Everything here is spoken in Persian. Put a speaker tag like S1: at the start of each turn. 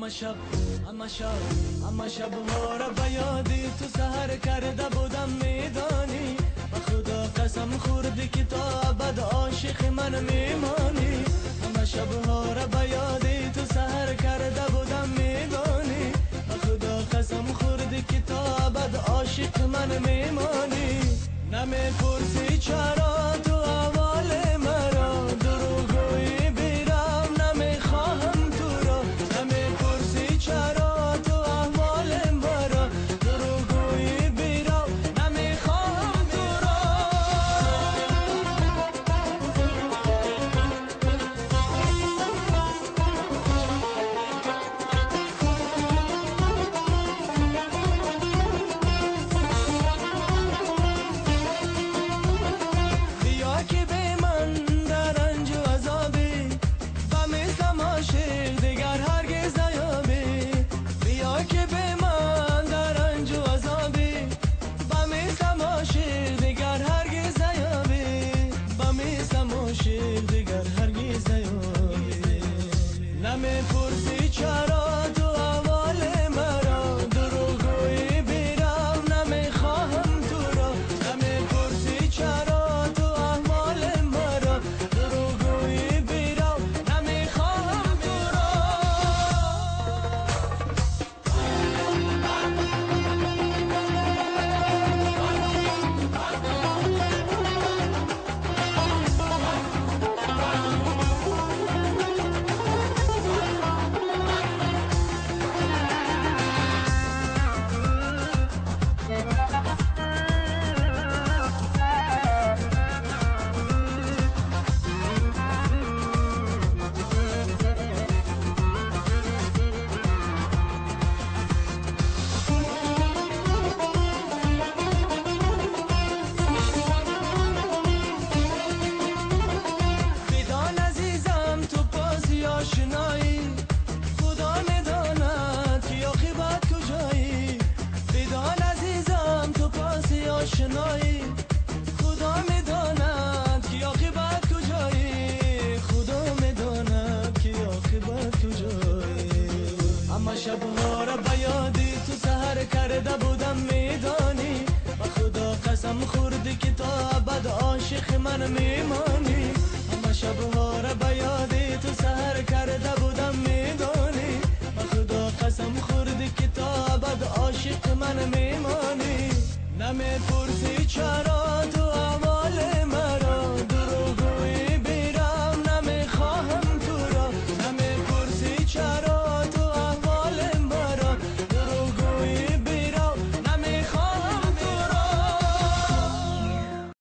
S1: اما شب ها را به یادی تو سحر کرده بودم میدانی و خدا قسم خوردی که تا ابد عاشق من میمانی اما شب ها را به یادی تو سحر کرده بودم میدانی و خدا قسم خوردی که تا ابد عاشق من میمانی نمیپرسی چرا تو احوال مرا دروغگویی بیرم نمیخواهم تو را نمیپرسی چرا تو احوال مرا دروغگویی بیرم نمیخواهم تو را بیا که به من در رنج و عذابی و مثلم عاشق دیگر هرگز نیابی بیا که به من در رنج و عذابی و مثلم عاشق دیگر هرگز نیابی و مثلم عاشق دیگر هرگز نیابی نمیپرسی چرا تو احوال مرا دروغگویی بیرم نمیخواهم تو را نمیپرسی چرا تو احوال مرا دروغگویی بیرم نمیخواهم تو را بدان عزیزم تو بازی آشنایی خدا میداند که عاقبت کجایی بدان عزیزم تو بازی آشنایی خدا میداند که عاقبت کجایی خدا میداند که عاقبت کجایی اما شبها را به یادی تو سحر کرده بودم میدانی و خدا قسم خوردی که تا ابد عاشق من میمانی اما شبها را به یادی تو سحر کرده بودم میدانی و خدا قسم خوردی که تا ابد عاشق من میمانی نمیپرسی چرا